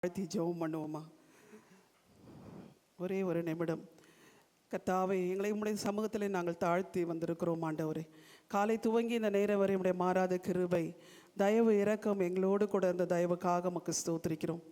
வாழ்த்தி ஜெபம் பண்ணுவோமா? ஒரே ஒரு நிமிடம். கர்த்தாவே, எங்களை உம்முடைய சமூகத்தில் நாங்கள் தாழ்த்தி வந்திருக்கிறோம் ஆண்டவரே. காலை துவங்கி இந்த நேரம் வரை உம்முடைய மாறாத கிருபை, தயவு, இரக்கம் எங்களோடு கூட அந்த தயவுக்காக உமக்கு ஸ்தோத்திரிக்கிறோம்.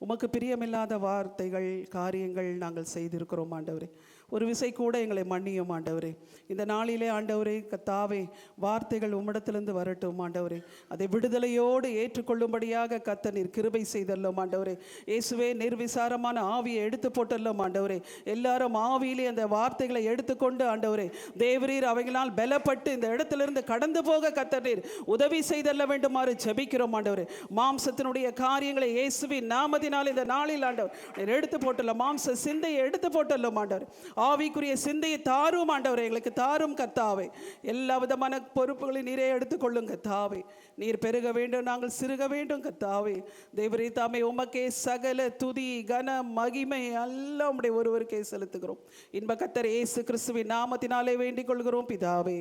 உமக்கு பிரியமில்லாத வார்த்தைகள், காரியங்கள் நாங்கள் செய்திருக்கிறோம் ஆண்டவரே. ஒரு விசை கூட எங்களை மன்னியும் ஆண்டவரே. இந்த நாளிலே ஆண்டவரே கர்த்தாவே, வார்த்தைகள் உம்மிடத்திலிருந்து வரட்டும் ஆண்டவரே. அதை விடுதலையோடு ஏற்றுக்கொள்ளும்படியாக கர்த்தர் நீர் கிருபை செய்தல்லும் ஆண்டவரே. இயேசுவே, நிர்விசாரமான ஆவியை எடுத்து போட்டல்லும் ஆண்டவரே. எல்லாரும் ஆவியிலே அந்த வார்த்தைகளை எடுத்துக்கொண்டு ஆண்டவரே தேவரீர் அவைகளால் பலப்பட்டு இந்த இடத்திலிருந்து கடந்து போக கர்த்தர் நீர் உதவி செய்தல்ல வேண்டுமாறு ஜெபிக்கிறோம் ஆண்டவரே. மாம்சத்தினுடைய காரியங்களை இயேசுவின் நாமத்தினால் இந்த நாளில் ஆண்டவர் நீர் எடுத்து போட்டல்ல. மாம்ச சிந்தையை எடுத்து போட்டல்லும் ஆண்டவர். ஆவிக்குரிய சிந்தையை தாரும் ஆண்டவரே, எங்களுக்கு தாரும் கர்த்தாவே. எல்லா விதமான பொறுப்புகளை நீரே எடுத்துக்கொள்ளும் கர்த்தாவே. நீர் பெருக வேண்டும், நாங்கள் சிறுக வேண்டும் கர்த்தாவே. தேவரே தாமே உமக்கே சகல துதி, கன, மகிமை எல்லாம் உம்முடைய ஒருவருக்கே செலுத்துகிறோம். இன்ப கர்த்தர் இயேசு கிறிஸ்துவின் நாமத்தினாலே வேண்டிக் கொள்கிறோம் பிதாவே.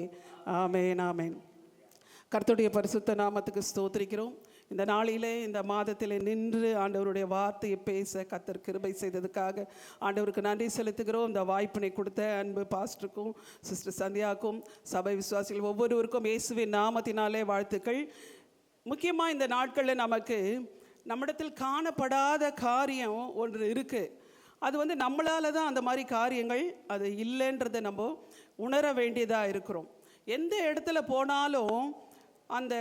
ஆமேன், ஆமேன். கர்த்தருடைய பரிசுத்த நாமத்துக்கு ஸ்தோத்திரிக்கிறோம். இந்த நாளிலே, இந்த மாதத்தில் நின்று ஆண்டவருடைய வார்த்தையை பேச கர்த்தர் கிருபை செய்ததுக்காக ஆண்டவருக்கு நன்றி செலுத்துகிறோம். இந்த வாய்ப்பினை கொடுத்த அன்பு பாஸ்டருக்கும் சிஸ்டர் சந்தியாவுக்கும் சபை விசுவாசிகள் ஒவ்வொருவருக்கும் இயேசுவின் நாமத்தினாலே வாழ்த்துக்கள். முக்கியமாக இந்த நாட்களில் நமக்கு நம்மிடத்தில் காணப்படாத காரியம் ஒன்று இருக்குது. அது நம்மளால் தான் அந்த மாதிரி காரியங்கள் அது இல்லைன்றதை நம்ம உணர வேண்டியதாக இருக்கிறோம். எந்த இடத்துல போனாலும் அந்த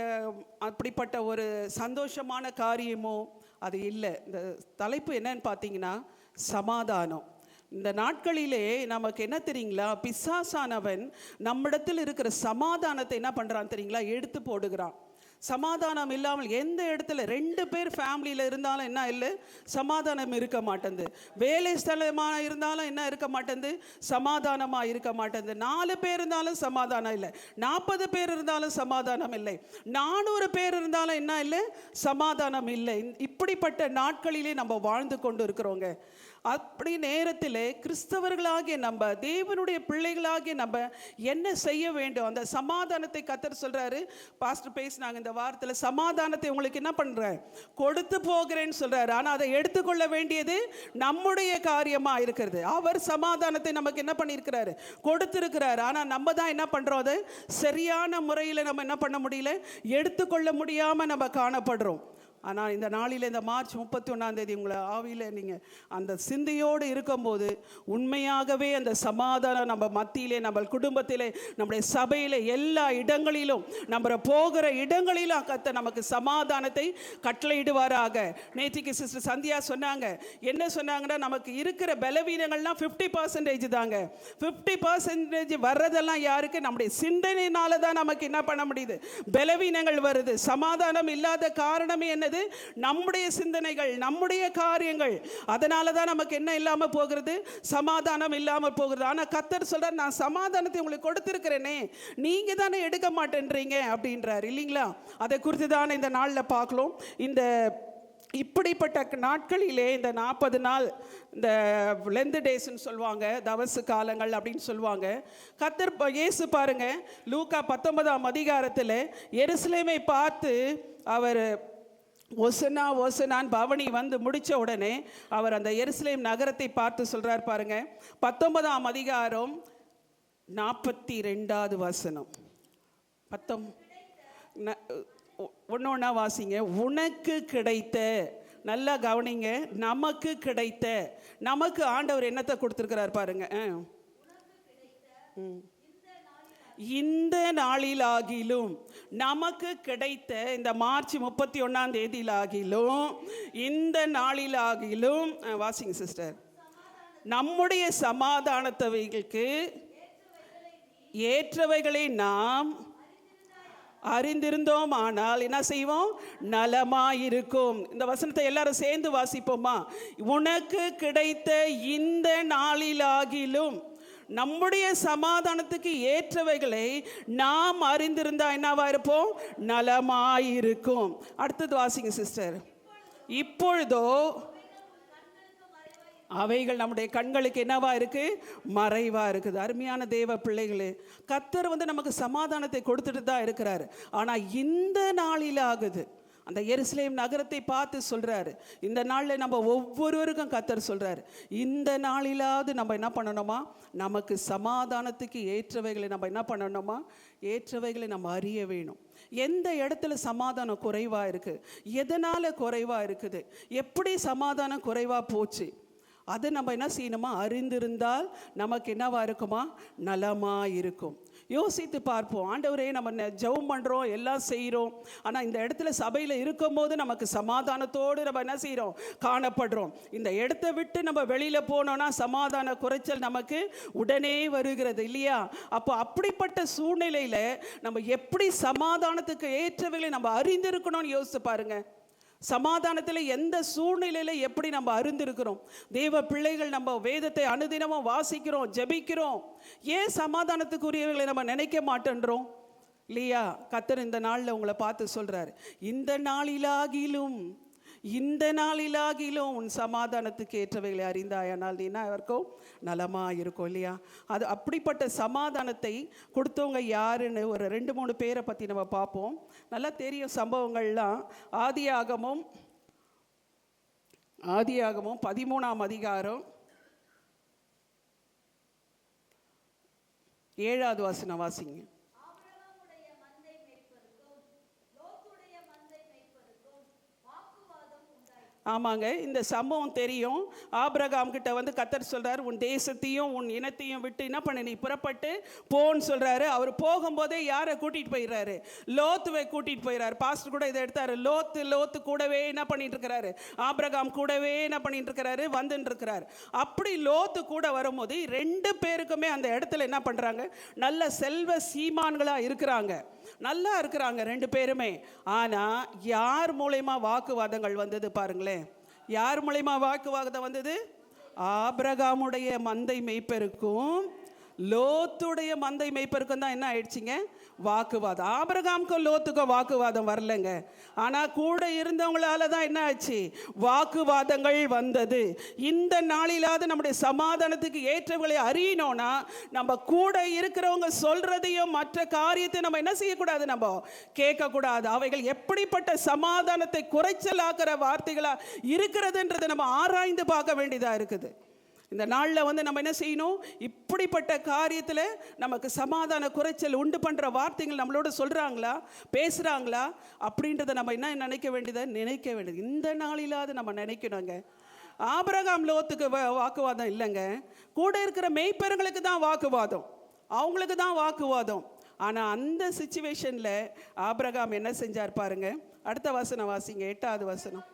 அப்படிப்பட்ட ஒரு சந்தோஷமான காரியமோ அது இல்லை. இந்த தலைப்பு என்னன்னு பார்த்தீங்கன்னா சமாதானம். இந்த நாட்களிலே நமக்கு என்ன தெரியுங்களா, பிசாசானவன் நம்மிடத்தில் இருக்கிற சமாதானத்தை என்ன பண்ணுறான் தெரியுங்களா, எடுத்து போடுகிறான். சமாதானம் இல்லாமல் எந்த இடத்துல 2 பேர் ஃபேமிலியில் இருந்தாலும் என்ன இல்லை, சமாதானம் இருக்க மாட்டேங்குது. வேலை ஸ்தலமாக இருந்தாலும் என்ன இருக்க மாட்டேங்குது, சமாதானமாக இருக்க மாட்டேங்குது. 4 பேர் இருந்தாலும் சமாதானம் இல்லை, 40 பேர் இருந்தாலும் சமாதானம் இல்லை, 400 பேர் இருந்தாலும் என்ன இல்லை, சமாதானம் இல்லை. இப்படிப்பட்ட நாட்களிலே நம்ம வாழ்ந்து கொண்டு இருக்கிறோங்க. அப்படி நேரத்தில் கிறிஸ்தவர்களாகிய நம்ம, தேவனுடைய பிள்ளைகளாகிய நம்ம என்ன செய்ய வேண்டும்? அந்த சமாதானத்தை கர்த்தர் சொல்றாரு. பாஸ்டர் பேசினாங்க இந்த வாரத்தில், சமாதானத்தை உங்களுக்கு என்ன பண்றேன், கொடுத்து போகிறேன்னு சொல்றாரு. ஆனால் அதை எடுத்துக்கொள்ள வேண்டியது நம்முடைய காரியமாக இருக்கிறது. அவர் சமாதானத்தை நமக்கு என்ன பண்ணியிருக்கிறாரு, கொடுத்திருக்கிறாரு. ஆனால் நம்ம தான் என்ன பண்றோம், அதை சரியான முறையில் நம்ம என்ன பண்ண முடியல, எடுத்துக்கொள்ள முடியாமல் நம்ம காணப்படுறோம். ஆனால் இந்த நாளில், இந்த மார்ச் 31 உங்களை ஆவியில் நீங்கள் அந்த சிந்தையோடு இருக்கும்போது உண்மையாகவே அந்த சமாதானம் நம்ம மத்தியிலே, நம்ம குடும்பத்திலே, நம்முடைய சபையில், எல்லா இடங்களிலும், நம்ம போகிற இடங்களிலும் கர்த்தர் நமக்கு சமாதானத்தை கட்டளையிடுவாராக. நேற்றுக்கு சிஸ்டர் சந்தியா சொன்னாங்க. என்ன சொன்னாங்கன்னா, நமக்கு இருக்கிற பலவீனங்கள்லாம் 50% தாங்க. 50% வர்றதெல்லாம் யாருக்கு, நம்முடைய சிந்தனையினால தான் நமக்கு என்ன பண்ண முடியுது, பலவீனங்கள் வருது. சமாதானம் இல்லாத காரணமே என்னது, நம்முடைய சிந்தனைகள், நம்முடைய காரியங்கள். அதனால தான் நமக்கு என்ன இல்லாம போகிறது, சமாதானம் இல்லாம போகிறது. ஆனா கர்த்தர் சொல்றார், நான் சமாதானத்தை உங்களுக்கு கொடுத்திருக்கிறேனே, நீங்க தானே எடுக்க மாட்டேன்றீங்க அப்படின்றார் இல்லைங்களா? அதை குறித்து தான் இந்த நாளில் பார்க்கலாம். இந்த இப்படிப்பட்ட நாட்களிலே, இந்த 40 நாள், இந்த லெந்த் டேஸ்ன்னு சொல்லுவாங்க, தவசு காலங்கள் அப்படின்னு சொல்லுவாங்க. கர்த்தர் இயேசு பாருங்க, லூக்கா 19ஆம் அதிகாரத்தில் எருசலேமை பார்த்து அவர் ஒசனா ஒசனான் பவனி முடித்த உடனே அவர் அந்த எருசலேம் நகரத்தை பார்த்து சொல்கிறார் பாருங்க. 19ஆம் அதிகாரம் 42வது வசனம். ஒன்னொன்னா வாசிங்க. உனக்கு கிடைத்த, நல்லா கவனிங்க, நமக்கு கிடைத்த, நமக்கு ஆண்டவர் என்னத்தை கொடுத்துருக்கிறார் பாருங்க. இந்த நாளிலாகிலும், நமக்கு கிடைத்த இந்த மார்ச் 31 இந்த நாளிலாகிலும், வாசிங்க சிஸ்டர், நம்முடைய சமாதானத்தவைகளுக்கு ஏற்றவைகளை நாம் அறிந்திருந்தோம், ஆனால் என்ன செய்வோம், நலமாயிருக்கும். இந்த வசனத்தை எல்லாரும் சேர்ந்து வாசிப்போமா? உனக்கு கிடைத்த இந்த நாளிலாகிலும் நம்முடைய சமாதானத்துக்கு ஏற்றவைகளை நாம் அறிந்திருந்தா என்னவா இருப்போம், நலமாயிருக்கும். அடுத்தது வாசிங்க சிஸ்டர். இப்பொழுதோ அவைகள் நம்முடைய கண்களுக்கு என்னவா இருக்கு, மறைவா இருக்குது. அருமையான தேவ பிள்ளைகளே, கர்த்தர் நமக்கு சமாதானத்தை கொடுத்துட்டு தான் இருக்கிறாரு. ஆனால் இந்த நாளில் ஆகுது, அந்த எருசலேம் நகரத்தை பார்த்து சொல்றாரு, இந்த நாளில் நம்ம ஒவ்வொருவருக்கும் கர்த்தர் சொல்றாரு, இந்த நாளிலாவது நம்ம என்ன பண்ணணுமா, நமக்கு சமாதானத்துக்கு ஏற்றவைகளை நம்ம என்ன பண்ணணுமா, ஏற்றவைகளை நம்ம அறிய வேணும். எந்த இடத்துல சமாதானம் குறைவா இருக்கு, எதனால குறைவா இருக்குது, எப்படி சமாதானம் குறைவா போச்சு, அதை நம்ம என்ன செய்யணுமா, அறிந்திருந்தால் நமக்கு என்னவா இருக்குமா, நலமா இருக்கும். யோசித்து பார்ப்போம். ஆண்டவரே, நம்ம ஜெபம் பண்ணுறோம், எல்லாம் செய்கிறோம், ஆனால் இந்த இடத்துல சபையில் இருக்கும் போது நமக்கு சமாதானத்தோடு நம்ம என்ன செய்கிறோம், காணப்படுறோம். இந்த இடத்த விட்டு நம்ம வெளியில் போனோன்னா சமாதான குறைச்சல் நமக்கு உடனே வருகிறது இல்லையா? அப்போ அப்படிப்பட்ட சூழ்நிலையில் நம்ம எப்படி சமாதானத்துக்கு ஏற்றவைகளை நம்ம அறிந்திருக்கணும்னு யோசித்து பாருங்கள். சமாதானத்தில் எந்த சூழ்நிலையில் எப்படி நம்ம அறிந்திருக்கிறோம்? தேவ பிள்ளைகள் நம்ம வேதத்தை அனுதினமும் வாசிக்கிறோம், ஜெபிக்கிறோம், ஏன் சமாதானத்துக்குரியவர்களை நம்ம நினைக்க மாட்டேன்றோம் இல்லையா? கர்த்தர் இந்த நாளில் உங்களை பார்த்து சொல்கிறார், இந்த நாளிலாகிலும் உன் சமாதானத்துக்கு ஏற்றவைகளை அறிந்தாயானால் நீ என்ன இருக்கும், நலமாக இருக்கும் இல்லையா? அது அப்படிப்பட்ட சமாதானத்தை கொடுத்தவங்க யாருன்னு ஒரு 2-3 பேரை பற்றி நம்ம பார்ப்போம். நல்லா தெரியும் சம்பவங்கள்லாம். ஆதியாகமும் 13ஆம் அதிகாரம் 7வது வசனம் வாசிங்க. ஆமாங்க, இந்த சம்பவம் தெரியும். ஆபிரகாம் கிட்ட வந்து கர்த்தர் சொல்றாரு, உன் தேசத்தையும் உன் இனத்தையும் விட்டு என்ன பண்ண, நீ புறப்பட்டு போன்னு சொல்றாரு. அவர் போகும்போதே யாரை கூட்டிட்டு போயிடுறாரு, லோத்துவை கூட்டிட்டு போயிடுறாரு. பாஸ்டர் கூட இதை எடுத்தாரு. லோத்து கூடவே என்ன பண்ணிட்டு இருக்கிறாரு, ஆபிரகாம் கூடவே என்ன பண்ணிட்டு இருக்கிறாரு, வந்துட்டு இருக்கிறாரு. அப்படி லோத்து கூட வரும்போது 2 பேருக்குமே அந்த இடத்துல என்ன பண்றாங்க, நல்ல செல்வ சீமான்களா இருக்கிறாங்க, நல்லா இருக்கிறாங்க 2 பேருமே. ஆனா யார் மூலமா வாக்குவாதங்கள் வந்தது பாருங்களேன். யார் மூலமா வாக்குவாதம் வந்தது? ஆபிரகாமுடைய மந்தை மேய்ப்பருக்கும் லோத்துடைய மந்தை மேய்ப்பருக்கும் தான் என்ன ஆயிடுச்சுங்க, வாக்குவாதம். ஆபிரகாமுக்கும் லோத்துக்கும் வாக்குவாதம் வரலங்க, ஆனால் கூட இருந்தவங்களால தான் என்ன ஆச்சு, வாக்குவாதங்கள் வந்தது. இந்த நாளிலாவது நம்முடைய சமாதானத்துக்கு ஏற்றவர்களை அறியணும்னா நம்ம கூட இருக்கிறவங்க சொல்றதையும் மற்ற காரியத்தை நம்ம என்ன செய்யக்கூடாது, நம்ம கேட்கக்கூடாது. அவைகள் எப்படிப்பட்ட சமாதானத்தை குறைச்சலாக்குற வார்த்தைகளா இருக்கிறதுன்றதை நம்ம ஆராய்ந்து பார்க்க வேண்டியதாக இருக்குது. இந்த நாளில் வந்து நம்ம என்ன செய்யணும், இப்படிப்பட்ட காரியத்தில் நமக்கு சமாதான குறைச்சல் உண்டு பண்ணுற வார்த்தைகள் நம்மளோட சொல்கிறாங்களா, பேசுகிறாங்களா அப்படின்றத நம்ம என்ன நினைக்க வேண்டியது. இந்த நாளிலாவது நம்ம நினைக்கணுங்க. ஆபிரகாம் லோத்துக்கு வாக்குவாதம் இல்லைங்க, கூட இருக்கிற மேய்ப்பர்களுக்கு தான் வாக்குவாதம், அவங்களுக்கு தான் வாக்குவாதம். ஆனால் அந்த சிச்சுவேஷனில் ஆபிரகாம் என்ன செஞ்சார் பாருங்க. அடுத்த வசனம் வாசிங்க, 8வது வசனம்.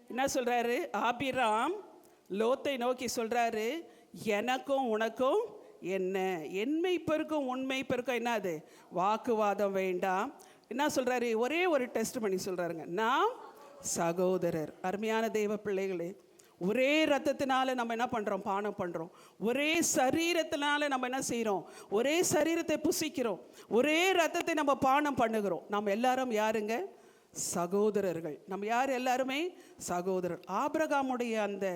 என்ன சொல்றாரு, ஆபிராம் லோத்தை நோக்கி சொல்றாரு, எனக்கும் உனக்கும் என்ன, என் மேய்ப்பருக்கும் உன் மேய்ப்பருக்கும் என்னது, வாக்குவாதம் வேண்டாம். என்ன சொல்றாரு, ஒரே ஒரு டெஸ்ட் பண்ணி சொல்றாருங்க, நாம் சகோதரர். அருமையான தெய்வ பிள்ளைகளே, ஒரே ரத்தத்தினால நம்ம என்ன பண்ணுறோம், பானம் பண்ணுறோம். ஒரே சரீரத்தினால நம்ம என்ன செய்கிறோம், ஒரே சரீரத்தை புசிக்கிறோம், ஒரே ரத்தத்தை நம்ம பானம் பண்ணுகிறோம். நம்ம எல்லாரும் யாருங்க, சகோதரர்கள். நம்ம யார், எல்லாருமே சகோதரர். ஆபிரகாமுடைய அந்த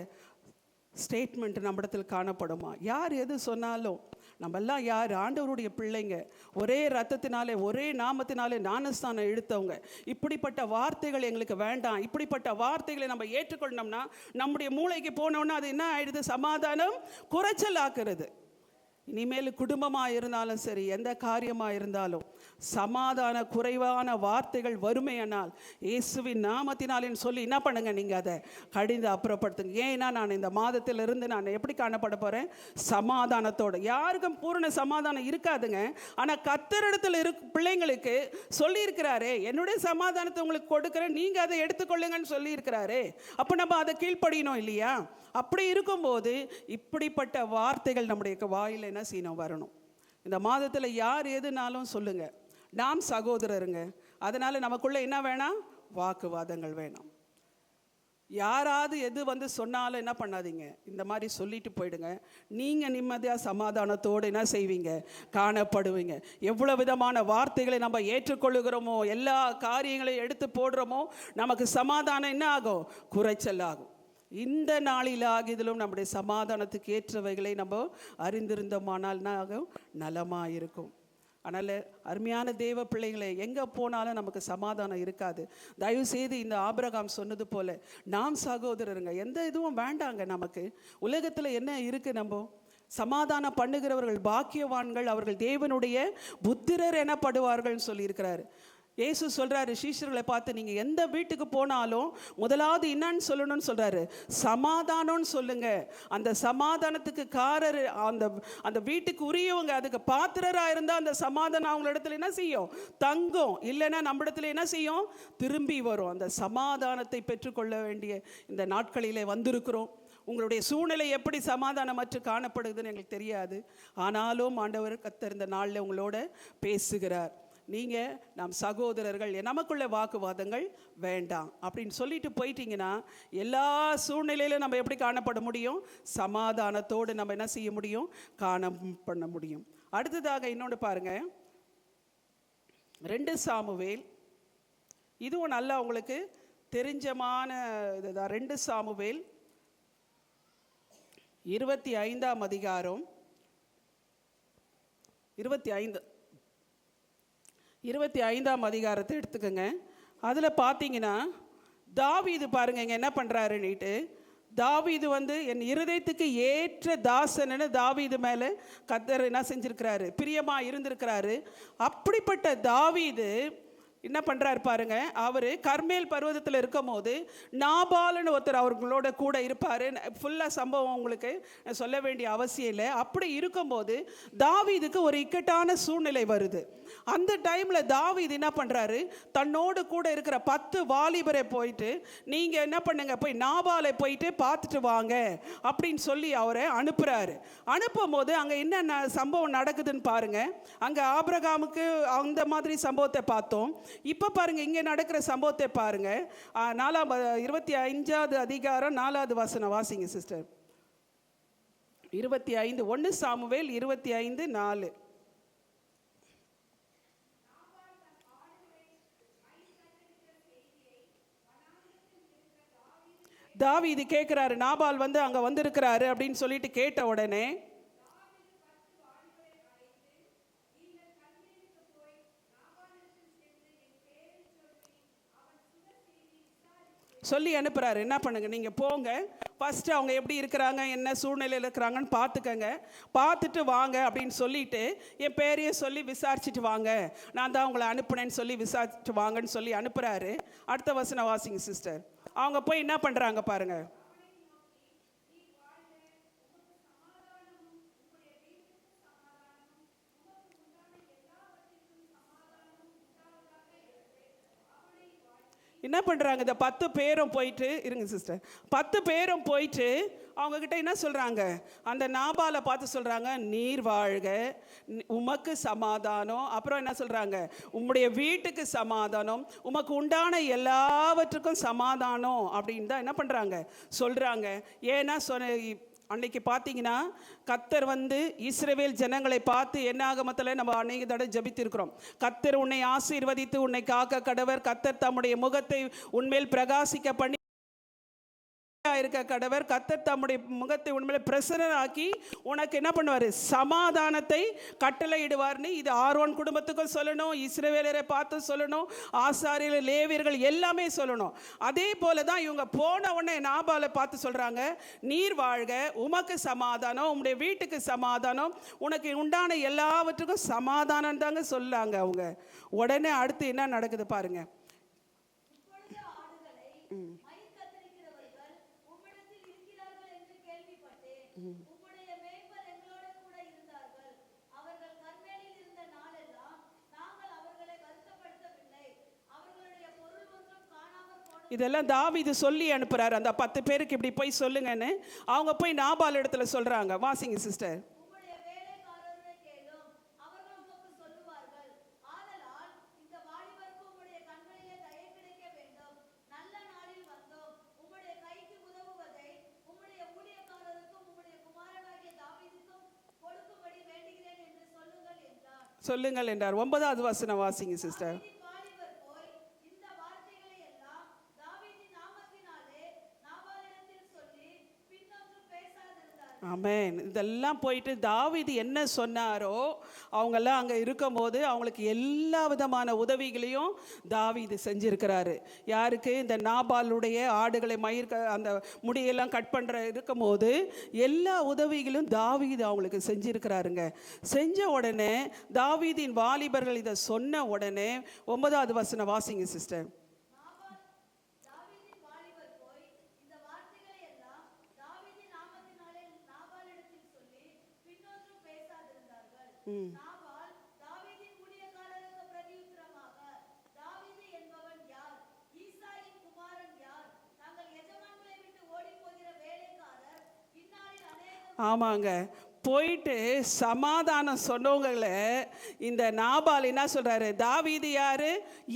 ஸ்டேட்மெண்ட் நம்மிடத்தில் காணப்படுமா? யார் எது சொன்னாலும் நம்ம எல்லாம் யார், ஆண்டவருடைய பிள்ளைங்க, ஒரே ரத்தத்தினாலே ஒரே நாமத்தினாலே ஞானஸ்தானம் எடுத்தவங்க. இப்படிப்பட்ட வார்த்தைகள் எங்களுக்கு வேண்டாம். இப்படிப்பட்ட வார்த்தைகளை நம்ம ஏற்றுக்கொள்ளணும்னா நம்முடைய மூளைக்கு போனோம்னா அது என்ன ஆயிடுது, சமாதானம் குறைச்சல் ஆக்குறது. இனிமேல் குடும்பமாக இருந்தாலும் சரி, எந்த காரியமாக இருந்தாலும் சமாதான குறைவான வார்த்தைகள் வறுமையானால் இயேசுவின் நாமத்தினாலேன்னு சொல்லி என்ன பண்ணுங்க, நீங்கள் அதை கடிந்து அப்புறப்படுத்துங்க. ஏன்னா நான் இந்த மாதத்திலிருந்து நான் எப்படி காணப்பட போகிறேன், சமாதானத்தோடு. யாருக்கும் பூரண சமாதானம் இருக்காதுங்க, ஆனால் கர்த்தரிடத்தில் பிள்ளைங்களுக்கு சொல்லியிருக்கிறாரே, என்னுடைய சமாதானத்தை உங்களுக்கு கொடுக்குறேன், நீங்கள் அதை எடுத்துக்கொள்ளுங்கன்னு சொல்லியிருக்கிறாரே. அப்போ நம்ம அதை கீழ்ப்படியணும் இல்லையா? அப்படி இருக்கும்போது இப்படிப்பட்ட வார்த்தைகள் நம்முடைய வாயில் என்ன செய்யணும், வரணும். இந்த மாதத்தில் யார் எதுனாலும் சொல்லுங்க, நாம் சகோதரருங்க. அதனால நமக்குள்ள என்ன வேணாம், வாக்குவாதங்கள் வேணாம். யாராவது எது வந்து சொன்னாலும் என்ன பண்ணாதீங்க, இந்த மாதிரி சொல்லிட்டு போயிடுங்க. நீங்கள் நிம்மதியாக சமாதானத்தோடு என்ன செய்வீங்க, காணப்படுவீங்க. எவ்வளோ விதமான வார்த்தைகளை நம்ம ஏற்றுக்கொள்ளுகிறோமோ, எல்லா காரியங்களையும் எடுத்து போடுறோமோ, நமக்கு சமாதானம் என்ன ஆகும், குறைச்சல் ஆகும். இந்த நாளிலாகிதிலும் நம்முடைய சமாதானத்துக்கு ஏற்றவைகளை நம்ம அறிந்திருந்தோமானால் ஆகும், நலமாக இருக்கும். அதனால் அருமையான தேவ பிள்ளைகளை எங்கே போனாலும் நமக்கு சமாதானம் இருக்காது. தயவு செய்து இந்த ஆபிரகாம் சொன்னது போல நாம் சகோதரருங்க, எந்த இதுவும் வேண்டாங்க. நமக்கு உலகத்தில் என்ன இருக்குது? நம்ம சமாதானம் பண்ணுகிறவர்கள் பாக்கியவான்கள், அவர்கள் தேவனுடைய புத்திரர் எனப்படுவார்கள் சொல்லியிருக்கிறாரு. இயேசு சொல்கிறாரு சீஷர்களை பார்த்து, நீங்கள் எந்த வீட்டுக்கு போனாலும் முதலாவது என்னன்னு சொல்லணும்னு சொல்கிறாரு, சமாதானம்னு சொல்லுங்க. அந்த சமாதானத்துக்கு காரர் அந்த வீட்டுக்கு உரியவங்க, அதுக்கு பாத்திரராக இருந்தால் அந்த சமாதானம் அவங்கள இடத்துல என்ன செய்யும்? தங்கும். இல்லைன்னா நம்ம இடத்துல என்ன செய்யும்? திரும்பி வரும். அந்த சமாதானத்தை பெற்றுக்கொள்ள வேண்டிய இந்த நாட்களிலே வந்திருக்கிறோம். உங்களுடைய சூழ்நிலை எப்படி சமாதானமற்று காணப்படுதுன்னு எங்களுக்கு தெரியாது. ஆனாலும் ஆண்டவர் கர்த்தர் இந்த நாளில் உங்களோட பேசுகிறார். நீங்கள் நம் சகோதரர்கள், நமக்குள்ள வாக்குவாதங்கள் வேண்டாம் அப்படின்னு சொல்லிட்டு போயிட்டீங்கன்னா எல்லா சூழ்நிலையிலும் நம்ம எப்படி காணப்பட முடியும்? சமாதானத்தோடு நம்ம என்ன செய்ய முடியும்? பண்ண முடியும். அடுத்ததாக இன்னொன்று பாருங்க, 2 சாமுவேல். இதுவும் நல்லா உங்களுக்கு தெரிஞ்சமான இதுதான். 2 சாமுவேல் 25ஆம் அதிகாரம் 25ஆம் அதிகாரத்தை எடுத்துக்கோங்க. அதில் பார்த்தீங்கன்னா தாவீது பாருங்க இங்கே என்ன பண்ணுறாருன்னுட்டு, தாவீது என் இருதயத்துக்கு ஏற்ற தாசன்னு தாவீது மேலே கர்த்தர் என்ன செஞ்சுருக்கிறாரு? பிரியமாக இருந்திருக்கிறாரு. அப்படிப்பட்ட தாவீது என்ன பண்ணுறாரு பாருங்க, அவர் கர்மேல் பர்வதத்தில் இருக்கும் போது நாபால்னு ஒருத்தர் அவர்களோட கூட இருப்பார். ஃபுல்லாக சம்பவம் உங்களுக்கு சொல்ல வேண்டிய அவசியம் இல்லை. அப்படி இருக்கும்போது தாவீதுக்கு ஒரு இக்கட்டான சூழ்நிலை வருது. அந்த டைமில் தாவீது என்ன பண்ணுறாரு, தன்னோடு கூட இருக்கிற 10 வாலிபரை போயிட்டு, நீங்கள் என்ன பண்ணுங்க, போய் நாபாலை போயிட்டு பார்த்துட்டு வாங்க அப்படின்னு சொல்லி அவரை அனுப்புகிறாரு. அனுப்பும் போது அங்கே என்ன சம்பவம் நடக்குதுன்னு பாருங்க. அங்கே ஆபிரகாமுக்கு அந்த மாதிரி சம்பவத்தை பார்த்தோம். இப்போ பாருங்க இங்கே நடக்கிற சம்பவத்தை பாருங்க. 25ஆவது அதிகாரம் 4வது வசனம் வாசிங்க சிஸ்டர். 25 1 சாமுவேல் 25:4. தாவீது கேட்குறாரு, நாபால் அங்கே வந்திருக்கிறாரு அப்படின்னு சொல்லிட்டு கேட்ட உடனே சொல்லி அனுப்புகிறாரு. என்ன பண்ணுங்க, நீங்கள் போங்க, ஃபஸ்ட்டு அவங்க எப்படி இருக்கிறாங்க, என்ன சூழ்நிலையில் இருக்கிறாங்கன்னு பார்த்துக்கங்க, பார்த்துட்டு வாங்க அப்படின்னு சொல்லிட்டு என் பேரையே சொல்லி விசாரிச்சுட்டு வாங்க, நான் தான் உங்களை அனுப்புனேன்னு சொல்லி விசாரிச்சுட்டு வாங்கன்னு சொல்லி அனுப்புகிறாரு. அடுத்த வசனம் வாசிங்க சிஸ்டர். அவங்க போய் என்ன பண்ணுறாங்க பாருங்க. என்ன பண்ணுறாங்க, இந்த 10 பேரும் போயிட்டு இருங்க சிஸ்டர், 10 பேரும் போயிட்டு அவங்கக்கிட்ட என்ன சொல்கிறாங்க, அந்த நாபாலை பார்த்து சொல்கிறாங்க, நீர் வாழ்க, உமக்கு சமாதானம். அப்புறம் என்ன சொல்கிறாங்க, உம்முடைய வீட்டுக்கு சமாதானம், உமக்கு உண்டான எல்லாவற்றுக்கும் சமாதானம் அப்படின்னு தான் என்ன பண்ணுறாங்க சொல்கிறாங்க. ஏன்னா அன்னைக்கு பார்த்தீங்கன்னா கர்த்தர் இஸ்ரவேல் ஜனங்களை பார்த்து என்னாகமத்தில் நம்ம அநேக தடவை ஜபித்திருக்கிறோம். கர்த்தர் உன்னை ஆசீர்வதித்து உன்னை காக்க கடவர், கர்த்தர் தம்முடைய முகத்தை உன்மேல் பிரகாசிக்க பண்ணி இருக்க கடவர், கர்த்தர் தம்முடைய முகத்தை உண்மையில பிரசன்னராக்கி உனக்கு என்ன பண்ணுவார், சமாதானத்தை கட்டளையிடுவார்னு. இது ஆரோன் குடும்பத்துக்கும் சொல்லணும், இஸ்ரவேலரை பார்த்து சொல்லணும், ஆசாரியர்கள் லேவியர்கள் எல்லாமே சொல்லணும். அதே போல தான் இவங்க போன உடனே நாபாலை பார்த்து சொல்கிறாங்க, நீர் வாழ்க, உமக்கு சமாதானம், உங்களுடைய வீட்டுக்கு சமாதானம், உனக்கு உண்டான எல்லாவற்றுக்கும் சமாதானம் தாங்க சொல்லாங்க அவங்க. உடனே அடுத்து என்ன நடக்குது பாருங்க. இதெல்லாம் தாவீது சொல்லி அனுப்புறாரு, அந்த 10 பேருக்கு இப்படி போய் சொல்லுங்கன்னு. அவங்க போய் நாபால் இடத்துல சொல்றாங்க. வாசிங்க சிஸ்டர். சொல்லுங்கள் என்றார். 9வது வசனம் வாசிங்க சிஸ்டர். ஆமென். இதெல்லாம் போயிட்டு தாவீது என்ன சொன்னாரோ அவங்கெல்லாம் அங்கே இருக்கும்போது அவங்களுக்கு எல்லா விதமான உதவிகளையும் தாவீது செஞ்சிருக்கிறாரு. யாருக்கு? இந்த நாபாலுடைய ஆடுகளை அந்த முடியெல்லாம் கட் பண்ணுற இருக்கும்போது எல்லா உதவிகளும் தாவீது அவங்களுக்கு செஞ்சிருக்கிறாருங்க. செஞ்ச உடனே தாவீதின் வாலிபர்கள் இதை சொன்ன உடனே 9வது வசனம் வாசிங்க சிஸ்டர். ஆமாங்க, போயிட்டு சமாதானம் சொன்னவங்கள இந்த நாபால் என்ன சொல்றாரு? தாவீது யாரு?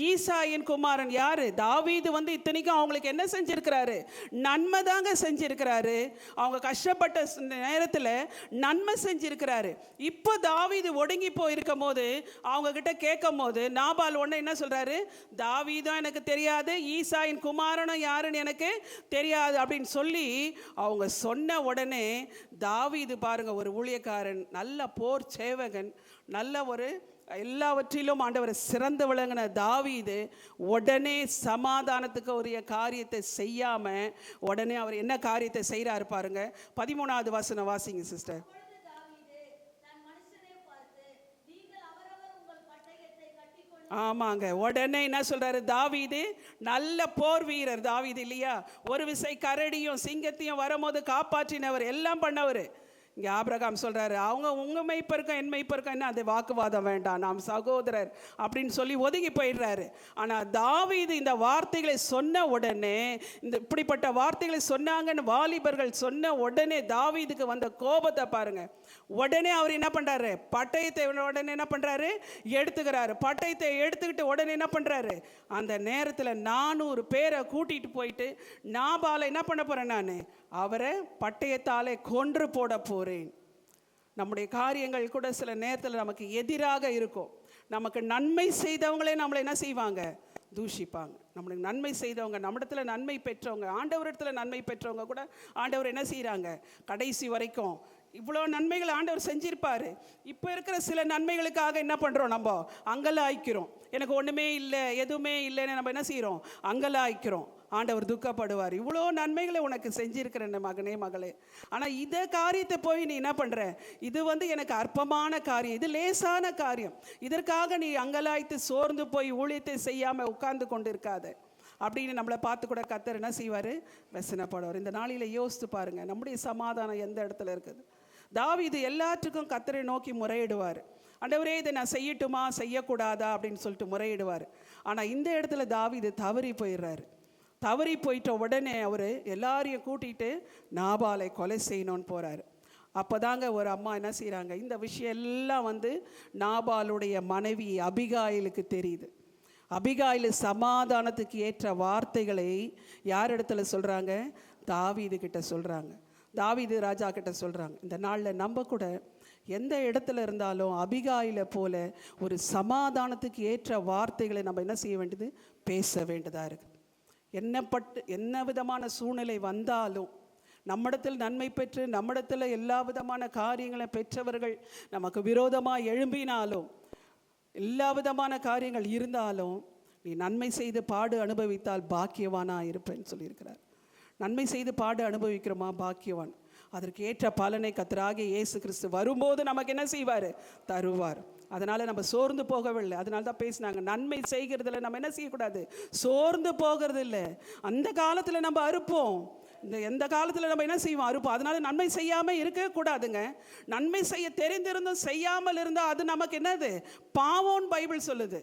ஈசாயின் குமாரன். யாரு? தாவீது இத்தனைக்கும் அவங்களுக்கு என்ன செஞ்சிருக்கிறாரு? நன்மை தாங்க செஞ்சிருக்கிறாரு. அவங்க கஷ்டப்பட்ட நேரத்தில் நன்மை செஞ்சிருக்கிறாரு. இப்போ தாவீது ஒடுங்கி போயிருக்கும் போது அவங்க கிட்ட கேட்கும் போது நாபால் ஒன்று என்ன சொல்றாரு? தாவீதும் எனக்கு தெரியாது, ஈசாயின் குமாரனும் யாருன்னு எனக்கு தெரியாது அப்படின்னு சொல்லி அவங்க சொன்ன உடனே தாவீது பாருங்க, ஒரு ஊழியக்காரன், நல்ல போர் சேவகன், நல்ல ஒரு எல்லாவற்றிலும் ஆண்டவர் சிறந்து விளங்கின தாவீது உடனே சமாதானத்துக்கு உரிய காரியத்தை செய்யாம உடனே அவர் என்ன காரியத்தை செய்யறாரு பாருங்க. 13வது வசனம் வாசிங்க சிஸ்டர். ஆமாங்க, உடனே என்ன சொல்றாரு? தாவீது நல்ல போர் வீரர் தாவீது இல்லையா? ஒரு விசை கரடியும் சிங்கத்தையும் வரும்போது காப்பாற்றினவர், எல்லாம் பண்ணவர். இங்கே ஆபிரகாம் சொல்கிறாரு, அவங்க உங்கள் மெய்ப்பருக்கும் என் மெய்ப்பருக்கும் என்ன அது வாக்குவாதம் வேண்டாம், நாம் சகோதரர் அப்படின்னு சொல்லி ஒதுங்கி போயிடுறாரு. ஆனால் தாவீது இந்த வார்த்தைகளை சொன்ன உடனே, இந்த இப்படிப்பட்ட வார்த்தைகளை சொன்னாங்கன்னு வாலிபர்கள் சொன்ன உடனே தாவீதுக்கு வந்த கோபத்தை பாருங்க. உடனே அவர் என்ன பண்ணுறாரு? பட்டயத்தை உடனே என்ன பண்ணுறாரு? எடுத்துக்கிறாரு. பட்டயத்தை எடுத்துக்கிட்டு உடனே என்ன பண்ணுறாரு? அந்த நேரத்தில் 400 பேரை கூட்டிகிட்டு போயிட்டு நாபாலை என்ன பண்ண போகிறேன்? நான் அவரை பட்டயத்தாலே கொன்று போட போகிறேன். நம்முடைய காரியங்கள் கூட சில நேரத்தில் நமக்கு எதிராக இருக்கும். நமக்கு நன்மை செய்தவங்களே நம்மளை என்ன செய்வாங்க? தூஷிப்பாங்க. நம்மளுக்கு நன்மை செய்தவங்க, நம்மிடத்துல நன்மை பெற்றவங்க, ஆண்டவரிடத்துல நன்மை பெற்றவங்க கூட ஆண்டவர் என்ன செய்கிறாங்க? கடைசி வரைக்கும் இவ்வளோ நன்மைகள் ஆண்டவர் செஞ்சிருப்பாரு. இப்போ இருக்கிற சில நன்மைகளுக்காக என்ன பண்ணுறோம்? நம்ம அங்கலாய்க்கிறோம். எனக்கு ஒன்றுமே இல்லை, எதுவுமே இல்லைன்னு நம்ம என்ன செய்கிறோம்? அங்கலாய்க்கிறோம். ஆண்டவர் துக்கப்படுவார். இவ்வளோ நன்மைகளை உனக்கு செஞ்சிருக்கிறேன் மகனே மகளே, ஆனால் இதை காரியத்தை போய் நீ என்ன பண்ணுற? இது எனக்கு அற்பமான காரியம், இது லேசான காரியம், இதற்காக நீ அங்கலாய்த்து சோர்ந்து போய் ஊழியத்தை செய்யாமல் உட்கார்ந்து கொண்டு இருக்காத அப்படின்னு நம்மளை பார்த்து கூட கர்த்தர் என்ன செய்வார்? வசனப்படுவார். இந்த நாளில் யோசித்து பாருங்கள், நம்முடைய சமாதானம் எந்த இடத்துல இருக்குது? தாவீது எல்லாத்துக்கும் கர்த்தரை நோக்கி முறையிடுவார். ஆண்டவரே, இதை நான் செய்யட்டுமா செய்யக்கூடாதா அப்படின்னு சொல்லிட்டு முறையிடுவார். ஆனால் இந்த இடத்துல தாவீது தவறி போயிடுறாரு. தவறி போயிட்ட உடனே அவர் எல்லாரையும் கூட்டிகிட்டு நாபாலை கொலை செய்யணும்னு போகிறாரு. அப்போ தாங்க ஒரு அம்மா என்ன செய்கிறாங்க? இந்த விஷயம் எல்லாம் நாபாலுடைய மனைவி அபிகாயிலுக்கு தெரியுது. அபிகாயில் சமாதானத்துக்கு ஏற்ற வார்த்தைகளை யார் இடத்துல சொல்கிறாங்க? தாவீது கிட்ட சொல்கிறாங்க. தாவீது ராஜா கிட்ட சொல்கிறாங்க. இந்த நாளில் நம்ம கூட எந்த இடத்துல இருந்தாலும் அபிகாயில போல ஒரு சமாதானத்துக்கு ஏற்ற வார்த்தைகளை நம்ம என்ன செய்ய வேண்டியது? பேச வேண்டியதாக இருக்குது. என்ன விதமான சூழ்நிலை வந்தாலும், நம்மிடத்தில் நன்மை பெற்று நம்மிடத்தில் எல்லா விதமான காரியங்களை பெற்றவர்கள் நமக்கு விரோதமாக எழும்பினாலும், எல்லா விதமான காரியங்கள் இருந்தாலும், நீ நன்மை செய்து பாடு அனுபவித்தால் பாக்கியவானா இருப்பேன்னு சொல்லியிருக்கிறார். நன்மை செய்து பாடு அனுபவிக்கிறோமா? பாக்கியவான். அதற்கு ஏற்ற பலனை கர்த்தராகிய இயேசு கிறிஸ்து வரும்போது நமக்கு என்ன செய்வார்? தருவார். அதனால் நம்ம சோர்ந்து போகவில்லை. அதனால தான் பேசினாங்க, நன்மை செய்கிறதுல நம்ம என்ன செய்யக்கூடாது? சோர்ந்து போகிறது இல்லை. அந்த காலத்தில் நம்ம அறுப்போம், எந்த காலத்தில் நம்ம என்ன செய்வோம்? அறுப்போம். அதனால நன்மை செய்யாமல் இருக்கக்கூடாதுங்க. நன்மை செய்ய தெரிந்திருந்தும் செய்யாமல் இருந்தால் அது நமக்கு என்னது? பாவம்னு பைபிள் சொல்லுது.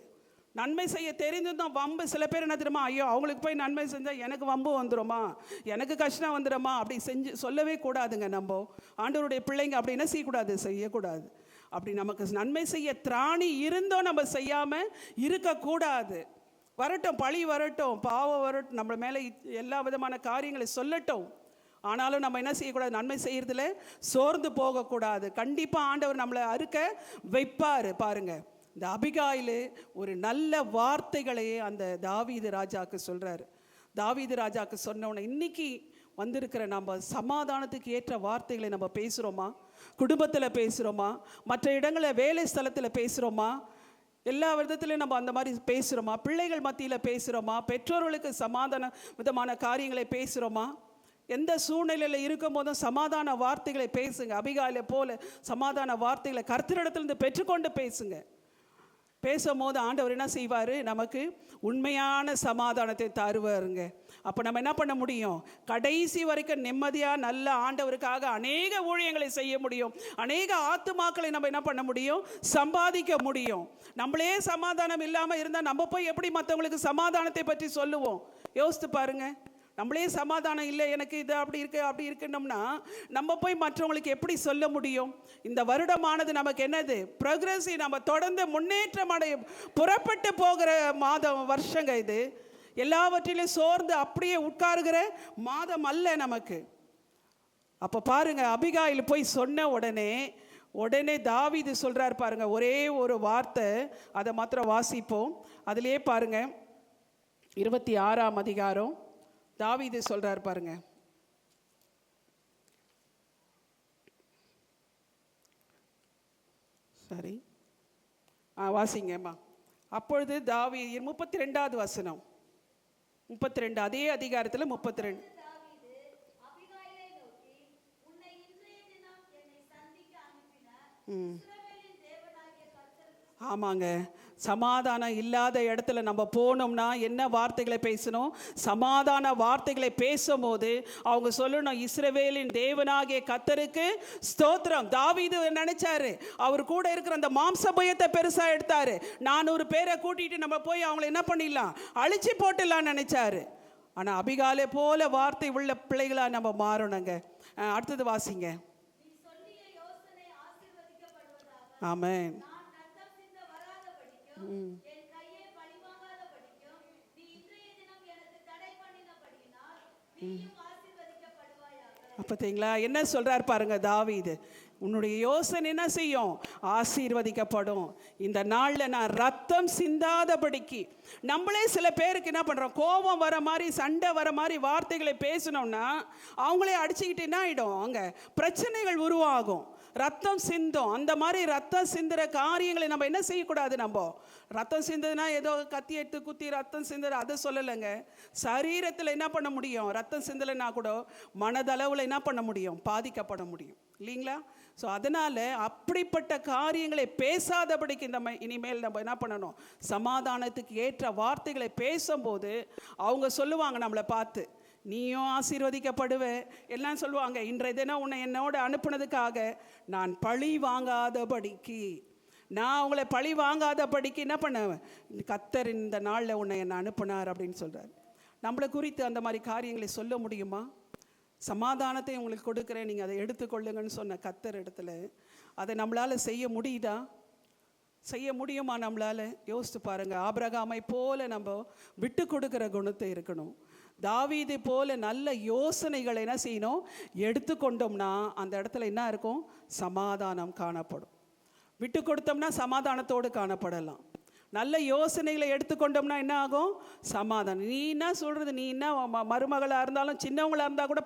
நன்மை செய்ய தெரிஞ்சிருந்தோம் வம்பு. சில பேர் என்ன தெரியுமா? ஐயோ, அவங்களுக்கு போய் நன்மை செஞ்சால் எனக்கு வம்பு வந்துடுமா, எனக்கு கஷ்டம் வந்துடுமா அப்படி சொல்லவே கூடாதுங்க. நம்ம ஆண்டவருடைய பிள்ளைங்க அப்படி என்ன செய்யக்கூடாது? செய்யக்கூடாது. அப்படி நமக்கு நன்மை செய்ய திராணி இருந்தோம் நம்ம செய்யாமல் இருக்கக்கூடாது. வரட்டும், பழி வரட்டும், பாவம் வரட்டும், நம்ம மேலே எல்லா விதமான காரியங்களை சொல்லட்டும், ஆனாலும் நம்ம என்ன செய்யக்கூடாது? நன்மை செய்கிறதுல சோர்ந்து போகக்கூடாது. கண்டிப்பாக ஆண்டவர் நம்மளை அறுக்க வைப்பார். பாருங்கள், இந்த அபிகாயிலு ஒரு நல்ல வார்த்தைகளையே அந்த தாவீது ராஜாவுக்கு சொல்கிறாரு. தாவீது ராஜாவுக்கு சொன்னவனை, இன்னைக்கு வந்திருக்கிற நம்ம சமாதானத்துக்கு ஏற்ற வார்த்தைகளை நம்ம பேசுகிறோமா? குடும்பத்தில் பேசுகிறோமா? மற்ற இடங்களில் வேலை ஸ்தலத்தில் பேசுகிறோமா? எல்லா விதத்துலையும் நம்ம அந்த மாதிரி பேசுகிறோமா? பிள்ளைகள் மத்தியில் பேசுகிறோமா? பெற்றோர்களுக்கு சமாதான விதமான காரியங்களை பேசுகிறோமா? எந்த சூழ்நிலையில் இருக்கும் போதும் சமாதான வார்த்தைகளை பேசுங்க. அபிகாயிலை போல சமாதான வார்த்தைகளை கர்த்தரிடத்திலிருந்து பெற்றுக்கொண்டு பேசுங்க. பேசும்போது ஆண்டவர் என்ன செய்வார்? நமக்கு உண்மையான சமாதானத்தை தருவாருங்க. அப்போ நம்ம என்ன பண்ண முடியும்? கடைசி வரைக்கும் நிம்மதியாக நல்ல ஆண்டவருக்காக அநேக ஊழியங்களை செய்ய முடியும். அநேக ஆத்துமாக்களை நம்ம என்ன பண்ண முடியும்? சம்பாதிக்க முடியும். நம்மளே சமாதானம் இல்லாமல் இருந்தால் நம்ம போய் எப்படி மற்றவங்களுக்கு சமாதானத்தை பற்றி சொல்லுவோம்? யோசித்து பாருங்க. நம்மளே சமாதானம் இல்லை, எனக்கு இது அப்படி இருக்கு அப்படி இருக்குன்னோம்னா நம்ம போய் மற்றவங்களுக்கு எப்படி சொல்ல முடியும்? இந்த வருடமானது நமக்கு என்னது? ப்ரோக்ரஸிவ், நம்ம தொடர்ந்து முன்னேற்றம் அடைய புறப்பட்டு போகிற மாதம், வருஷங்க இது. எல்லாவற்றிலும் சோர்ந்து அப்படியே உட்காருகிற மாதம் அல்ல நமக்கு. அப்போ பாருங்க, அபிகாயில் போய் சொன்ன உடனே தாவீது சொல்றார் பாருங்க, ஒரே ஒரு வார்த்தை, அதை மாத்திரம் வாசிப்போம். அதிலே பாருங்க 26ஆம் அதிகாரம் தாவீது சொல்றார் பாருங்க. சரி, வாசிங்கம்மா. அப்பொழுது தாவீது 32வது வசனம், 32 அதே அதிகாரத்தில் 32. ஆமாங்க, சமாதானம் இல்லாத இடத்துல நம்ம போனோம்னா என்ன வார்த்தைகளை பேசணும்? சமாதான வார்த்தைகளை பேசும்போது அவங்க சொல்லணும், இஸ்ரவேலின் தேவனாகிய கர்த்தருக்கு ஸ்தோத்திரம். தாவீது நினைச்சாரு, அவர் கூட இருக்கிற அந்த மாம்ச பயத்தை பெருசா எடுத்தாரு. 400 பேரை கூட்டிட்டு நம்ம போய் அவங்களை என்ன பண்ணிடலாம்? அழிச்சு போட்டுடலாம் நினைச்சாரு. ஆனா அபிகாலே போல வார்த்தை உள்ள பிள்ளைகளா நம்ம மாறணுங்க. அடுத்தது வாசிங்க. ஆமென். பார்த்தீங்களா என்ன சொல்றார் பாருங்க தாவீது? உன்னுடைய யோசனை என்ன செய்யும்? ஆசீர்வதிக்கப்படும். இந்த நாளில் நான் ரத்தம் சிந்தாதபடிக்கு, நம்மளே சில பேருக்கு என்ன பண்ணுறோம்? கோபம் வர மாதிரி, சண்டை வர மாதிரி வார்த்தைகளை பேசணும்னா அவங்களே அடிச்சுக்கிட்டு என்ன ஆகிடும்? அங்கே பிரச்சனைகள் உருவாகும், ரத்தம் சிந்தும். அந்த மாதிரி ரத்தம் சிந்துற காரியங்களை நம்ம என்ன செய்யக்கூடாது? நம்ம ரத்தம் சிந்ததுன்னா ஏதோ கத்தி எடுத்து குத்தி ரத்தம் சிந்துற அதை சொல்லலைங்க. சரீரத்தில் என்ன பண்ண முடியும்? ரத்தம் சிந்தலைன்னா கூட மனதளவில் என்ன பண்ண முடியும்? பாதிக்கப்பட முடியும் இல்லைங்களா? ஸோ அதனால் அப்படிப்பட்ட காரியங்களை பேசாதபடிக்கு நம்ம இனிமேல் நம்ம என்ன பண்ணணும்? சமாதானத்துக்கு ஏற்ற வார்த்தைகளை பேசும்போது அவங்க சொல்லுவாங்க நம்மளை பார்த்து, நீயும் ஆசீர்வதிக்கப்படுவ எல்லாம் சொல்லுவாங்க. இன்றைய தினம் உன்னை என்னோட அனுப்புனதுக்காக நான் பழி வாங்காதபடிக்கு, நான் அவங்கள பழி வாங்காதபடிக்கு என்ன பண்ணுவேன்? கர்த்தர் இந்த நாளில் உன்னை என்னை அனுப்புனார் அப்படின்னு சொல்கிறார். நம்மளை குறித்து அந்த மாதிரி காரியங்களை சொல்ல முடியுமா? சமாதானத்தை உங்களுக்கு கொடுக்குறேன், நீங்கள் அதை எடுத்துக்கொள்ளுங்கன்னு சொன்ன கர்த்தர் இடத்துல அதை நம்மளால் செய்ய முடியுதா? செய்ய முடியுமா நம்மளால்? யோசித்து பாருங்கள். ஆபிரகாமை போல நம்ம விட்டு கொடுக்குற குணத்தை இருக்கணும். தாவீது போல நல்ல யோசனைகளை என்ன செய்யணும்? எடுத்துக்கொண்டோம்னா அந்த இடத்துல என்ன இருக்கும்? சமாதானம் காணப்படும். விட்டு கொடுத்தோம்னா சமாதானத்தோடு காணப்படலாம். நல்ல யோசனைகளை எடுத்துக்கொண்டோம்னா என்ன ஆகும்? சமாதானம். நீ என்ன சொல்கிறது? நீ என்ன மருமகளாக இருந்தாலும் சின்னவங்களாக இருந்தால் கூட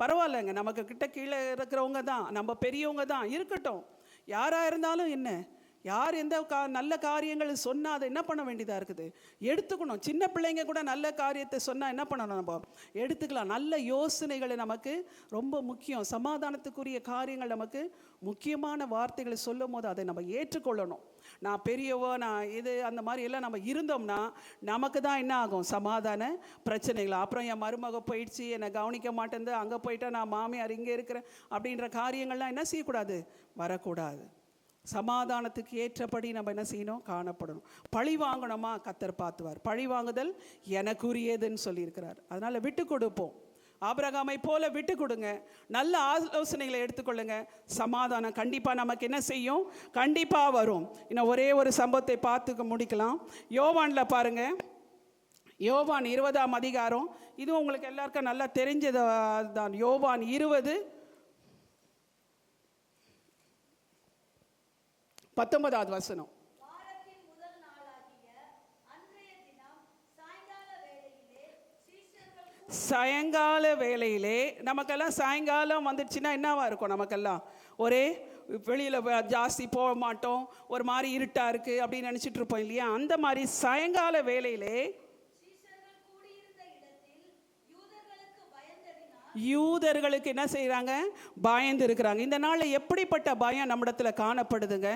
பரவாயில்லைங்க. நமக்கு கிட்ட கீழே இருக்கிறவங்க தான், நம்ம பெரியவங்க தான் இருக்கட்டும். யாராக இருந்தாலும் என்ன, யார் எந்த நல்ல காரியங்கள் சொன்னால் அதை என்ன பண்ண வேண்டியதாக இருக்குது? எடுத்துக்கணும். சின்ன பிள்ளைங்க கூட நல்ல காரியத்தை சொன்னால் என்ன பண்ணணும்? நம்ம எடுத்துக்கலாம். நல்ல யோசனைகளை நமக்கு ரொம்ப முக்கியம். சமாதானத்துக்குரிய காரியங்கள் நமக்கு முக்கியமான வார்த்தைகளை சொல்லும் போது அதை நம்ம ஏற்றுக்கொள்ளணும். நான் பெரியவோ, நான் இது அந்த மாதிரி எல்லாம் நம்ம இருந்தோம்னா நமக்கு தான் என்ன ஆகும்? சமாதான பிரச்சனைகள். அப்புறம் என் மருமக போயிடுச்சு, என்னை கவனிக்க மாட்டேங்குது, அங்கே போயிட்டா நான் மாமியார் இங்கே இருக்கிறேன் அப்படின்ற காரியங்கள்லாம் என்ன செய்யக்கூடாது? வரக்கூடாது. சமாதானத்துக்கு ஏற்றபடி நம்ம என்ன செய்யணும்? காணப்படணும். பழி வாங்கணுமா? கர்த்தர் பார்த்துவார். பழி வாங்குதல் எனக்குரியதுன்னு சொல்லியிருக்கிறார். அதனால் விட்டு கொடுப்போம். ஆபிரகாமை போல விட்டு கொடுங்க. நல்ல ஆலோசனைகளை எடுத்துக்கொள்ளுங்க. சமாதானம் கண்டிப்பாக நமக்கு என்ன செய்யும்? கண்டிப்பாக வரும். இன்னும் ஒரே ஒரு சம்பவத்தை பார்த்து முடிக்கலாம். யோவானில் பாருங்க, யோவான் 20ஆம் அதிகாரம். இதுவும் உங்களுக்கு எல்லாருக்கும் நல்லா தெரிஞ்சது தான். யோவான் 20:19 வசனம். சாயங்கால வேளையிலே நமக்கெல்லாம் சாயங்காலம் வந்துடுச்சுன்னா என்னவா இருக்கும்? நமக்கெல்லாம் ஒரே வெளியில் ஜாஸ்தி போக மாட்டோம், ஒரு மாதிரி இருட்டாக இருக்குது அப்படின்னு நினச்சிட்டு இருப்போம் இல்லையா? அந்த மாதிரி சாயங்கால வேளையிலே யூதர்களுக்கு என்ன செய்கிறாங்க? பயந்து இருக்கிறாங்க. இந்த நாளில் எப்படிப்பட்ட பயம் நம்மிடத்தில் காணப்படுதுங்க?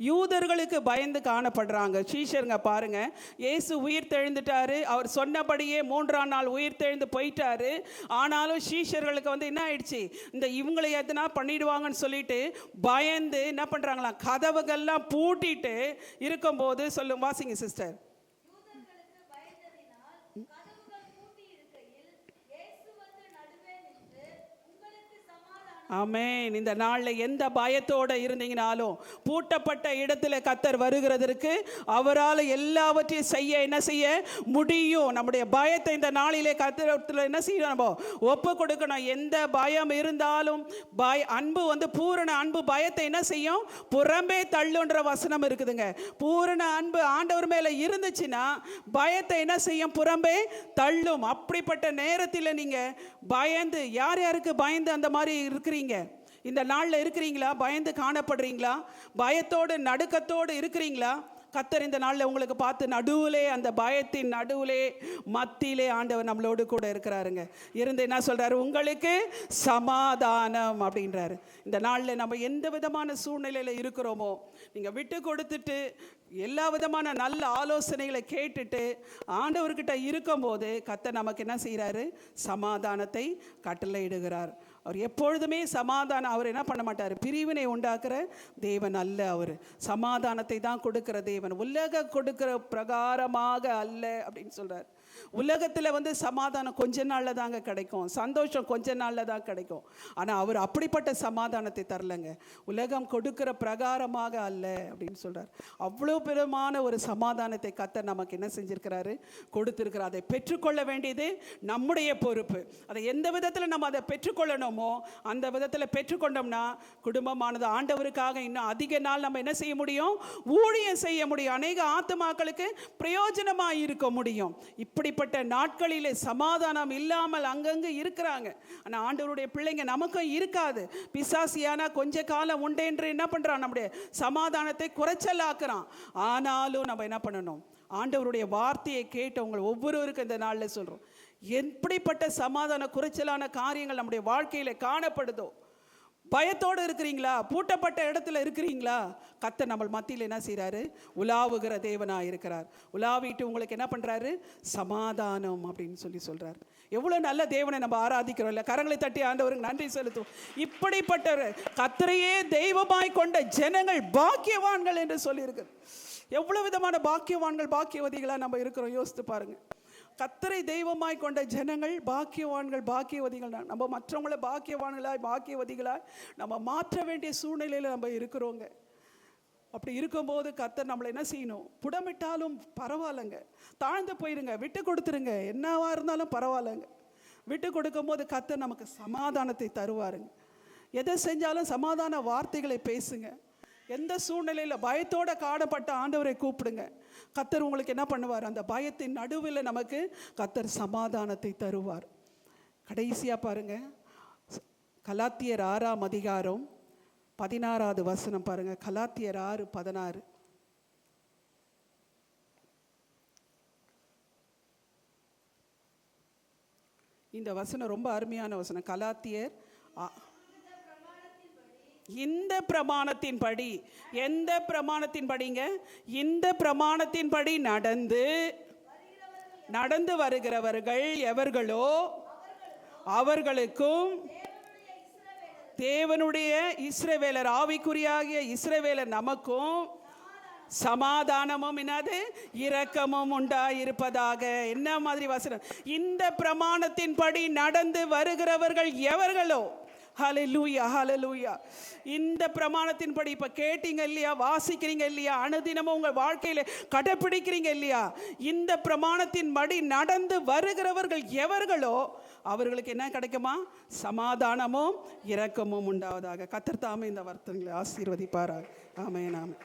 யூதர்களுக்கு பயந்து காணப்படுறாங்க. சீஷருங்க பாருங்க, இயேசு உயிர் தெழுந்துட்டாரு, அவர் சொன்னபடியே 3ஆம் நாள் உயிர் தெழுந்து போயிட்டாரு. ஆனாலும் சீஷர்களுக்கு வந்து என்ன ஆயிடுச்சு? இந்த இவங்களை எதுனா பண்ணிடுவாங்கன்னு சொல்லிட்டு பயந்து என்ன பண்ணுறாங்களாம்? கதவுகள்லாம் பூட்டிட்டு இருக்கும்போது சொல்லும், வாசிங்க சிஸ்டர். ஆமென். இந்த நாளில் எந்த பயத்தோடு இருந்தீங்கனாலும் பூட்டப்பட்ட இடத்துல கர்த்தர் வருகிறதற்கு அவரால் எல்லாவற்றையும் செய்ய என்ன செய்ய முடியும். நம்முடைய பயத்தை இந்த நாளிலே கர்த்தரத்தில் என்ன செய்யணும்? நம்ம ஒப்பு கொடுக்கணும். எந்த பயம் இருந்தாலும் அன்பு வந்து பூரண அன்பு பயத்தை என்ன செய்யும்? புறம்பே தள்ளுன்ற வசனம் இருக்குதுங்க. பூரண அன்பு ஆண்டவர் மேலே இருந்துச்சுன்னா பயத்தை என்ன செய்யும்? புறம்பே தள்ளும். அப்படிப்பட்ட நேரத்தில் நீங்கள் பயந்து, யார் யாருக்கு பயந்து அந்த மாதிரி இருக்கிறீங்க? இந்த நாளில் இருக்கிறீங்களா? பயந்து காணப்படுறீங்களா? பயத்தோடு நடுக்கத்தோடு இருக்கிறீங்களா? கர்த்தர் இந்த நாளில் உங்களுக்கு பார்த்து நடுவிலே, அந்த பயத்தின் நடுவிலே மத்தியிலே ஆண்டவர் நம்மளோடு கூட இருக்கிறாருங்க. இருந்து என்ன சொல்கிறாரு? உங்களுக்கு சமாதானம் அப்படின்றாரு. இந்த நாளில் நம்ம எந்த விதமான சூழ்நிலையில் இருக்கிறோமோ நீங்கள் விட்டு கொடுத்துட்டு எல்லா விதமான நல்ல ஆலோசனைகளை கேட்டுட்டு ஆண்டவர்கிட்ட இருக்கும்போது கர்த்தர் நமக்கு என்ன செய்கிறாரு? சமாதானத்தை கட்டளையிடுகிறார். அவர் எப்பொழுதுமே சமாதானம், அவர் என்ன பண்ண மாட்டார்? பிரிவினை உண்டாக்குற தேவன் அல்ல. அவர் சமாதானத்தை தான் கொடுக்கிற தேவன், உலக கொடுக்கிற பிரகாரமாக அல்ல அப்படின்னு சொல்கிறார். உலகத்தில் வந்து சமாதானம் கொஞ்ச நாளில் தாங்க கிடைக்கும், சந்தோஷம் கொஞ்ச நாளில் தான் கிடைக்கும். ஆனால் அவர் அப்படிப்பட்ட சமாதானத்தை தரலைங்க. உலகம் கொடுக்கிற பிரகாரமாக அல்ல அப்படின்னு சொல்கிறார். அவ்வளோ பெருமான ஒரு சமாதானத்தை கர்த்தர் நமக்கு என்ன செஞ்சிருக்கிறாரு? கொடுத்திருக்கிறார். அதை பெற்றுக்கொள்ள வேண்டியது நம்முடைய பொறுப்பு. அதை எந்த விதத்தில் நம்ம அதை பெற்றுக்கொள்ளணுமோ அந்த விதத்தில் பெற்றுக்கொண்டோம்னா குடும்பமானது ஆண்டவருக்காக இன்னும் அதிக நாள் நம்ம என்ன செய்ய முடியும்? ஊழியம் செய்ய முடியும். அநேக ஆத்துமாக்களுக்கு பிரயோஜனமாக இருக்க முடியும். இப்படிப்பட்ட நாட்களிலே சமாதானம் இல்லாமல் அங்கங்கு இருக்கிறாங்க. ஆனால் ஆண்டவருடைய பிள்ளைங்க நமக்கும் இருக்காது. பிசாசியானா கொஞ்ச காலம் உண்டு என்று என்ன பண்ணுறான்? நம்முடைய சமாதானத்தை குறைச்சலாக்குறான். ஆனாலும் நம்ம என்ன பண்ணணும்? ஆண்டவருடைய வார்த்தையை கேட்டவங்க ஒவ்வொருவருக்கும் இந்த நாளில் சொல்கிறோம், எப்படிப்பட்ட சமாதான குறைச்சலான காரியங்கள் நம்முடைய வாழ்க்கையில் காணப்படுதோ, பயத்தோடு இருக்கிறீங்களா? பூட்டப்பட்ட இடத்துல இருக்கிறீங்களா? கர்த்தர் நம்ம மத்தியில் என்ன செய்கிறாரு? உலாவுகிற தேவனாக இருக்கிறார். உலாவிட்டு உங்களுக்கு என்ன பண்ணுறாரு? சமாதானம் அப்படின்னு சொல்கிறார். எவ்வளோ நல்ல தேவனை நம்ம ஆராதிக்கிறோம் இல்லை? கரங்களை தட்டி ஆண்டவருக்கு நன்றி செலுத்தும். இப்படிப்பட்ட கர்த்தரையே தெய்வமாய் கொண்ட ஜனங்கள் பாக்கியவான்கள் என்று சொல்லியிருக்கு. எவ்வளோ விதமான பாக்கியவான்கள், பாக்கியவதிகளாக நம்ம இருக்கிறோம். யோசித்து பாருங்கள். கர்த்தரை தெய்வமாய் கொண்ட ஜனங்கள் பாக்கியவான்கள், பாக்கியவதிகள். நம்ம மற்றவங்கள பாக்கியவான்களாய், பாக்கியவதிகளாய் நம்ம மாற்ற வேண்டிய சூழ்நிலையில் நம்ம இருக்கிறோங்க. அப்படி இருக்கும்போது கர்த்தர் நம்மளை என்ன செய்யணும்? புடமிட்டாலும் பரவாயில்லைங்க, தாழ்ந்து போயிருங்க, விட்டு கொடுத்துருங்க, என்னவா இருந்தாலும் பரவாயில்லைங்க. விட்டு கொடுக்கும் போது கர்த்தர் நமக்கு சமாதானத்தை தருவாருங்க. எதை செஞ்சாலும் சமாதான வார்த்தைகளை பேசுங்க. எந்த சூழ்நிலையில் பயத்தோடு காணப்பட்ட ஆண்டவரை கூப்பிடுங்க. கர்த்தர் உங்களுக்கு என்ன பண்ணுவார்? அந்த பயத்தின் நடுவில் நமக்கு கர்த்தர் சமாதானத்தை தருவார். கடைசியாக பாருங்க, கலாத்தியர் 6ஆம் அதிகாரம் 16வது வசனம் பாருங்க. கலாத்தியர் 6:16. இந்த வசனம் ரொம்ப அருமையான வசனம். கலாத்தியர் இந்த பிரமாணத்தின்படி, எந்த பிரமாணத்தின்படிங்க? இந்த பிரமாணத்தின்படி நடந்து வருகிறவர்கள் எவர்களோ அவர்களுக்கும் தேவனுடைய இஸ்ரவேலர், ஆவிக்குரியாகிய இஸ்ரவேலர் நமக்கும் சமாதானமும் என்னது? இரக்கமும் உண்டாயிருப்பதாக. என்ன மாதிரி வசனம்? இந்த பிரமாணத்தின்படி நடந்து வருகிறவர்கள் எவர்களோ. ஹல்லேலூயா, ஹல்லேலூயா. இந்த பிரமாணத்தின்படி இப்போ கேட்டீங்க இல்லையா? வாசிக்கிறீங்க இல்லையா? அனுதினமும் உங்கள் வாழ்க்கையில் கடைப்பிடிக்கிறீங்க இல்லையா? இந்த பிரமாணத்தின்படி நடந்து வருகிறவர்கள் எவர்களோ அவர்களுக்கு என்ன கிடைக்குமா? சமாதானமும் இரக்கமும் உண்டாவதாக. கர்த்தர் தாமே இந்த வார்த்தைகளை ஆசீர்வதிப்பாராக. ஆமென், ஆமென்.